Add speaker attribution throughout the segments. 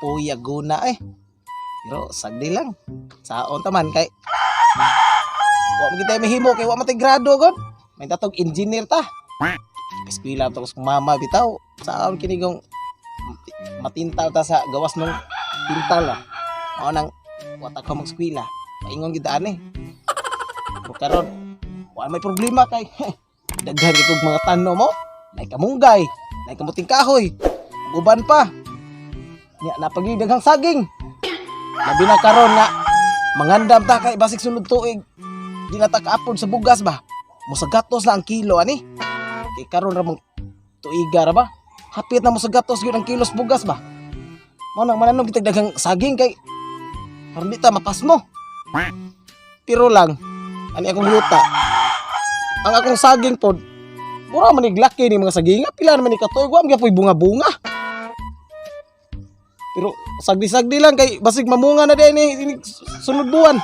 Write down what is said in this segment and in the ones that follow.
Speaker 1: puya guna eh. Pero sagdi lang. Saon taman kay wa mo kita mahimo kay wa matay grado god. May tatog engineer ta. Eskwela to kung mama bitaw. Saon kinigong matintal ta sa gawas ng tintal ah. Mao nang wata ko mag-eskwela. Paingon gid ani. Pero karon wa may problema kay daghan kay mga tano mo. Nay kamunggay, nay kamuting kahoy. Uban pa. Nya napaglidaghang saging. Labi na karon nga mangandam ta kay basig sunod tuig. Di na ta kaapod sa bugas ba. Musagatos na ang kilo ani. Kay karon ra mong tuiga ra ba? Hapit na musagatos gyud ang kilos bugas ba. Mao nang mananom kitag daghang saging kay karon di ta mapas mo. Pero lang ani akong yuta. Ang akong saging pod mura man iglaki ni mga saging. Pila naman ni katoy wa gyud bunga-bunga. Pero sagdi-sagdi lang kay basig mamunga na din ni sunod buwan.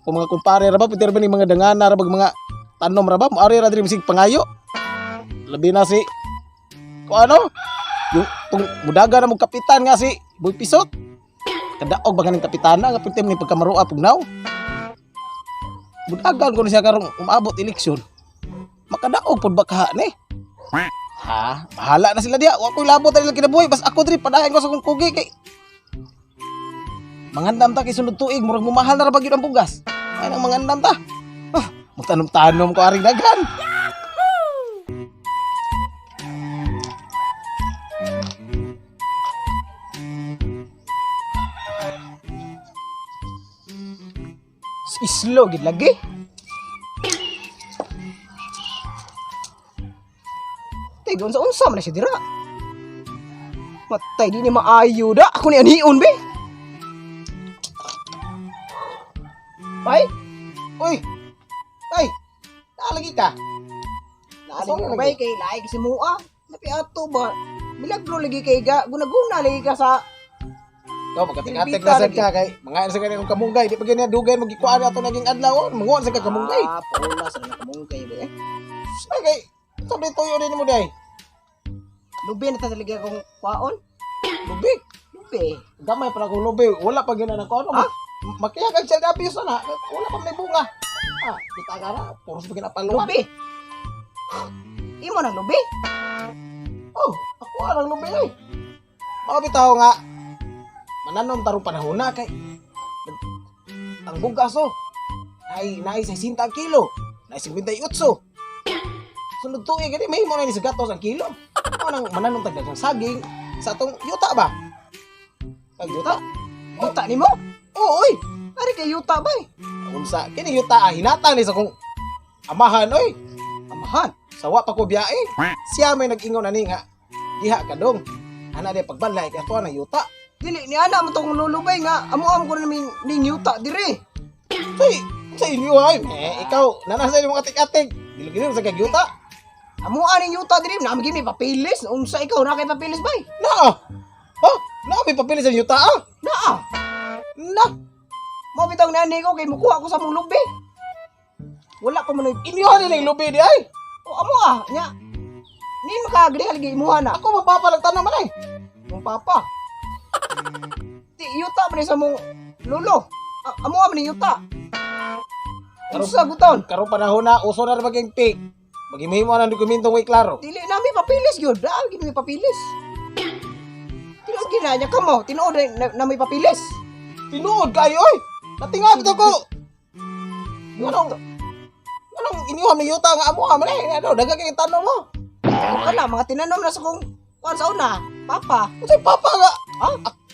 Speaker 1: Kung mga kumpare ra ba piti ra ba ni mga dangana ra bag mga tanom ra ba moari ra diri bisig pangayo. Labi na si ko ano yung mudaga na mo kapitan nga si Boy Pisot. Kadaog ba kaning kapitana nga pitim ni pagkamarua pugnaw. Mudagan ko ni siya karong umabot eleksyon. Makadaog pod ba kaha ni? Ha, bahala na sila diya. Wa ko'y labot na nila kinabuhi. Bas ako diri padahin ko sa kong kugi kay mangandam ta kay sunod tuig murag mumahal na ra ba gyud ang bugas. Ay nang mangandam ta. Magtanom-tanom ko aring daghan. Islo gid lagi. Tay unsa man siya dira. Matay di ni maayo da. Ako ni anion be. Bay? Uy. Bay. Naalagi ka. Naalagi ka bay kay lahi kasi mua. Tapi ato ba? Milagro lagi kay ga. Guna-guna lagi ka sa to pagkating-ating na sad ka kay mga sa kanang kamunggay di pa ganyan dugay magikuan ato naging adlaw manguon sa kamunggay. Ah, paula sa kamunggay be. Ay kay sabi tuyo din mo day. Lubi na ta talaga kong kwaon. Lubi. Gamay para kong lubi. Wala pa gina na ko ano. Makiyag ang siya abis na. Wala pa may bunga. Kita ka na. Puros pa ginapaluan. Lubi. Imo ng lubi? Oh, ako ang lubi eh. Mga bitaw nga. Mananom tarong panahon na kay. Ang bugas oh. Nai 60 kilo. Nai 58. Sunod tuig gani may mo na ni sa gatos ang kilo. Ano nang mananom tagdag ng saging sa atong yuta ba? Pag yuta? Yuta nimo? Oo, oy. Ari kay yuta ba? Unsa kini yuta hinata ni sa kong amahan oy. Amahan. Sawa pa ko biyae. Siya may nag-ingon ani nga diha ka dong. Ana di pagbalay kay ato na yuta. Dili ni ana mo tong lulubay nga amo ko na ning yuta dire. Say inyo ay ikaw nanasa ni mga atik-atik. Dili sa kay yuta. Amo aning yuta diri na magimi papilis. Unsa ikaw na kay papilis bay? Naa. Ha? Na may papilis sa yuta ah? Naa. Na. Mo bitaw nani ko kay mukuha ko sa mong lubi. Wala ko man inyo ni lubi di ay. O amo nya. Ni makagri haligi imuha na. Ako mapapa lang tanong man ay. Mong papa. Ti yuta man sa mong lolo. Amo man ni yuta. Unsa guton? Karon panahon na uso na maging pig. Magimahimo ang dokumentong way klaro. Dili namin papilis yun. Daan, gini may papilis. Tinuod ginanya ka mo. Tinuod na may papilis. Tinuod kayo, oy. Natingag ito ko. Anong iniwam ni yuta nga amo man eh. Ano, daga kayong tanong mo. Ano ka na, mga tinanom na sa kong kuwan sa una. Papa. Kasi papa nga. Ha?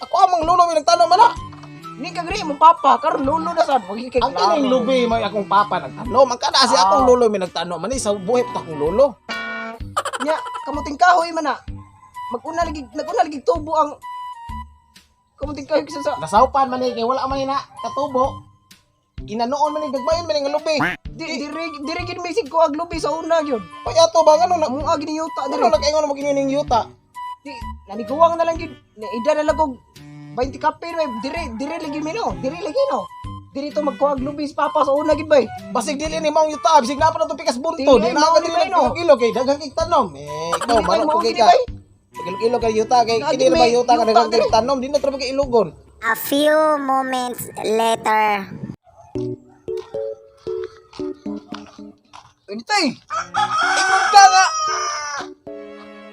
Speaker 1: Ako amang lulo may nagtanong man na. Hindi ka gri mong papa, karon lulo na sad. Ang kining lubi may akong papa nagtanong. Ang kada si akong lulo may nagtanong man sa buhay pa akong lulo. Nya, kamuting kahoy man na. Naguna lagi tubo ang kamuting kahoy kisa sa nasaupan man kay wala man na katubo. Inanoon man ni dagbayon man nga lubi. Diri gid misig ko ag lubi sa una gyud. Pay ato ba ngano na mo ag ni yuta diri. Ano nag-ingon mo gining yuta? Di naniguwang na lang gid. Ida na lang 20 kape dire lagi mino. Diri to magkuhag lubis papa sa una gid bay. Basig dili ni mong yuta, bisig na pa to pikas bunto. Di na ka dili no kilo kay daghang ig tanom. Ikaw man ko kay ka.
Speaker 2: Ilog-ilog kay yuta kay
Speaker 1: Lagi
Speaker 2: hindi na ba
Speaker 1: may
Speaker 2: yuta ka
Speaker 1: yuta,
Speaker 2: daghang
Speaker 1: dire.
Speaker 2: tanom, di na trabaho kay ilogon.
Speaker 3: A few moments later.
Speaker 1: Ano tay? Ingon ka nga.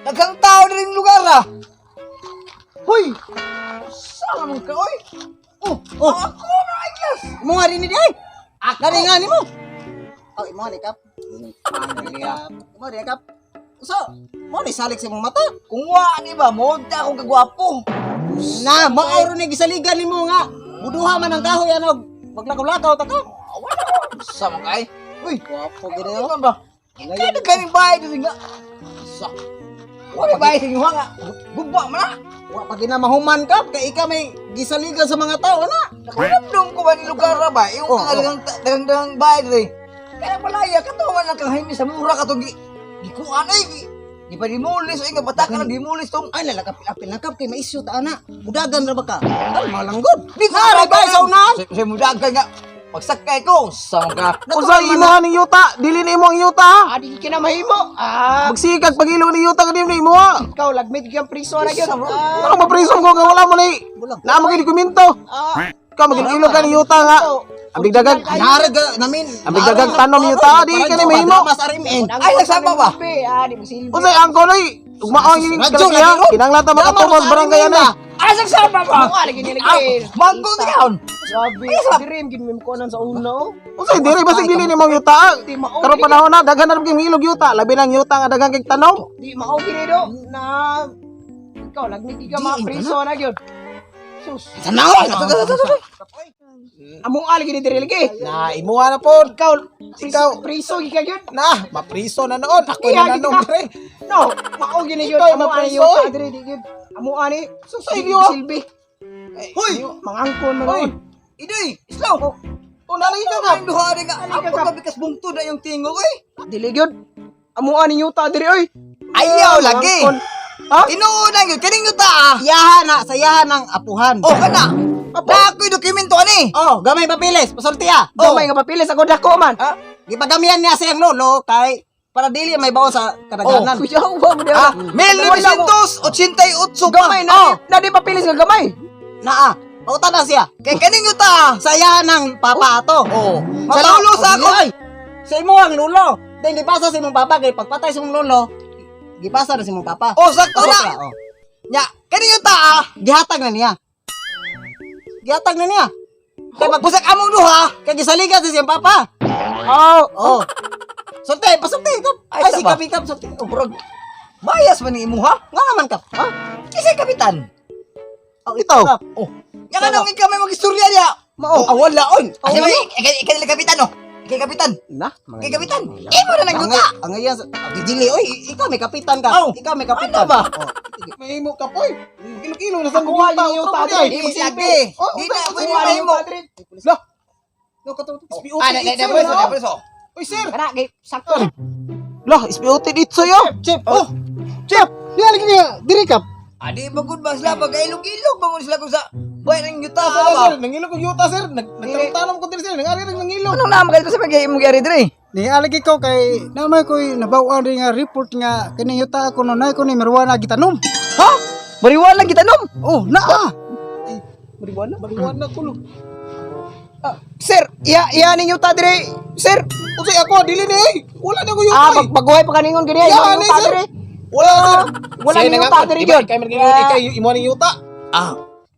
Speaker 1: Daghang tao na rin lugar ah. Hoy! Saan mo ka, oy? Oh! Ako na ay class! Mo nga rin ni ay! Akari nga ni mo! Oh, imo ni kap. Imo ni kap. So, mo ni salik sa mong mata. Kung wa ni ba, mo ta akong kagwapo. Na, maoro ni gisaligan nimo nga. Buduha man ang kahoy ano, maglakaw-lakaw ta ka. Sa mo kay? Uy, gwapo gid yo. Ba? Ngayon na kami bayad din nga. Sa. Wa bayad din nga. Gugba man na. Wa pa ginamahuman ka kay ika may gisaligan sa mga tao na. Nakaramdam ko ba ni lugar ra ba? Yung dagang bayad rin. Kaya palaya ka to man kang himi sa mura ka to gikuan ay. Di pa dimulis ay nga bata ka na dimulis tong ay lalakap kay maisyo ta ana. Mudagan ra ba ka? Ay malanggod. Di ka ra ba sa unahan? Sa mudagan nga. Pagsakay ko, sama ka.
Speaker 2: Usa imo ni yuta, dili ni imo ang yuta ha.
Speaker 1: Adi ka na mahimo.
Speaker 2: Magsikag pagilo ni yuta kani ni imo ha.
Speaker 1: Ikaw lagmit kang priso na gyud.
Speaker 2: Ano maprisom ko nga wala mo ni. Na mo gid dokumento. Ka magilog ka ni yuta nga. Abig dagag
Speaker 1: Narag namin.
Speaker 2: abig dagag tanom ni yuta di kani mahimo.
Speaker 1: Mas arimin. Ay nagsama ba?
Speaker 2: Usa ang konoy, ugmaon yung
Speaker 1: Radyo
Speaker 2: kalaki ha.
Speaker 1: na,
Speaker 2: Kinahanglan ta makatungod barangay ana.
Speaker 1: Ay nagsama ba? Lagi nilagay. Manggo kaon. Sabi, dirim gid mo kunan sa uno.
Speaker 2: Usa diri basig dili ni mong yuta. Karon panahon na daghan na kay milog yuta, labi nang yuta nga daghang kay tanom.
Speaker 1: Di mao gid do na ikaw lagmit ka mga priso na gyud. Sus. Tanaw. Among ali gid diri lagi.
Speaker 2: Na imuha na pod.
Speaker 1: Ikaw priso gid ka gyud.
Speaker 2: Na, mapriso na noon. Ako na nanom dire.
Speaker 1: No, mao gid gyud.
Speaker 2: Ikaw,
Speaker 1: Amo ani
Speaker 2: mapriso,
Speaker 1: yung
Speaker 2: oy.
Speaker 1: diri di gyud. Amo ani
Speaker 2: Susay
Speaker 1: silbi.
Speaker 2: Hoy,
Speaker 1: Mangangkon man
Speaker 2: hoy.
Speaker 1: noon. Idoy, islaw.
Speaker 2: O nalay ka nga.
Speaker 1: Duhari ka. Ako ka bikas bungto na yung tingog oy. Dili gyud. Amo ani yuta diri oy. Ayaw lagi. Ha? Tinuuna gyud kining yuta ah. Yahan na, sayahan ng apuhan. Oh, kana. Na ako'y dokumento ani. Oh, gamay papilis, pasulti ah. Gamay nga papilis ako dako man. Ha? Gipagamihan niya siyang lolo kay para dili may bawas sa kadaganan. Kuyaw ba mo dia? 1988 gamay na. Na di papilis nga gamay. Naa. Pauta na siya. Kay kaning yuta, sayahan ng papa ato. Oh. Malulo sa ako. Sa imo ang lolo. Then gipasa sa imong papa kay pagpatay sa imong lolo, gipasa na sa imong papa. Oh, sakto na. Nya, kaning yuta gihatag na niya. Gihatag na niya. Kay magbusak among duha, kay gisaligan sa siyang papa. Oh. Sulti, pasulti ka. Ay, si kapitan sulti. Oh, bro. Bayas man ni imo ha? Nga naman ka. Ha? Kisay kapitan.
Speaker 2: Ito.
Speaker 1: Oh. Yang anong ikaw may mag-istorya niya? Mao. Wala on. Kasi may ikaw kapitan oh. Ikaw kapitan. Na? Ikaw kapitan. Imo na nang yuta. Ang ngayon dili oy, ikaw may kapitan ka. Ikaw may kapitan. Ano ba?
Speaker 2: Mahimo ka poy. Ilog-ilog na sa
Speaker 1: Ako
Speaker 2: yuta.
Speaker 1: yung yuta diri. Di magsilbi. Di na pwede mo.
Speaker 2: Lah. No kato.
Speaker 1: Preso.
Speaker 2: Uy sir.
Speaker 1: Kana kay sakto.
Speaker 2: Lah, ispiote dito yo. Chip. Oh. Chip. Di lagi niya diri kap.
Speaker 1: Adi bagud ba sila pag-ilog-ilog bangon sila ko sa buhay ng yuta
Speaker 2: Sir, nangilog ko yuta sir. Nagtanong ko diri sir. Nangari ring nangilog.
Speaker 1: Anong naman kayo sa pag mo gyari dire?
Speaker 4: Ni alagi ko kay namay ko'y nabawa rin nga report nga kining yuta ako nunay ko ni marijuana gitanom.
Speaker 1: Ha? Bariwala kita nom.
Speaker 4: Oh, naa.
Speaker 1: Bariwala?
Speaker 2: Bariwan na kulo.
Speaker 1: Sir, iya ninyo ta dire. Sir.
Speaker 2: Unsay ako dili ni. Wala na ko yuta.
Speaker 1: Pagbuhay pa kaningon gani ay
Speaker 2: Yan,
Speaker 1: yuta
Speaker 2: sir.
Speaker 1: dire.
Speaker 2: Wala sir.
Speaker 1: Wala ninyo ta dire gyud.
Speaker 2: Kay ikay imo ni yuta.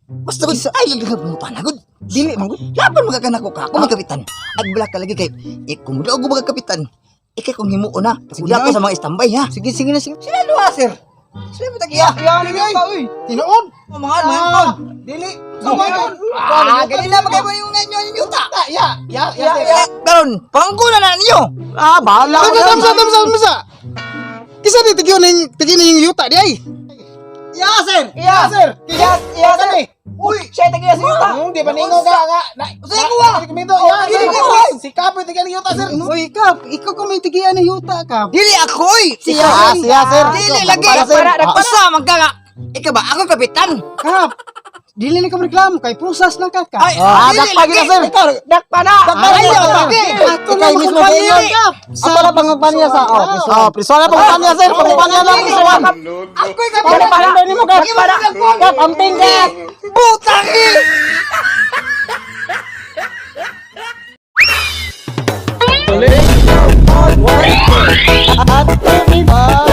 Speaker 1: Basta gud sa ay lagab mo panagod. Dili man gud. Laban magkakanak ko ka. Ako kapitan. Ag black ka lagi kay kumuda og mga kapitan. Ikay kung himuon na. Sige ako sa mga istambay ha. Sige na sige. Sila luha sir. Sila mo tagiya. Yan ka uy.
Speaker 2: Tinuod.
Speaker 1: Mga kon.
Speaker 2: Dili.
Speaker 1: Ganyan na magay mo yung ngayon yung yuta.
Speaker 2: Ya.
Speaker 1: Karon, pangkunan na ninyo.
Speaker 2: Bahala ko.
Speaker 4: Tamsa. Kisa di tigyo ning yung yuta di ay.
Speaker 2: Ya sir.
Speaker 1: Iya
Speaker 2: sir.
Speaker 1: Iya sir. Uy, siya tagiya sa yuta.
Speaker 2: Di ba ningo ka nga?
Speaker 1: Usa ko wa.
Speaker 2: Kumento. Ya sir. Si Kapoy tigan ni yuta sir.
Speaker 4: Uy, kap, ikaw ko may tigian ng yuta kap.
Speaker 1: Dili ako oy.
Speaker 2: Siya sir.
Speaker 1: Dili lagi.
Speaker 2: Para, sir.
Speaker 1: Usa magkaka. Ikaw ba ako kapitan?
Speaker 4: Kap, dili na ka reklamo kay pusas na ka ka.
Speaker 2: Dakpa gina sir.
Speaker 1: Dakpa na.
Speaker 4: Ako na
Speaker 2: mismo
Speaker 4: magpaniya
Speaker 2: kayo.
Speaker 4: ka.
Speaker 2: Ako na pangpaniya sa priso na pangpaniya sir. Pangpaniya lang prisuan.
Speaker 4: Ako'y
Speaker 1: Para para ni mo ka. Para. Kap amping ka.
Speaker 4: Butang
Speaker 2: At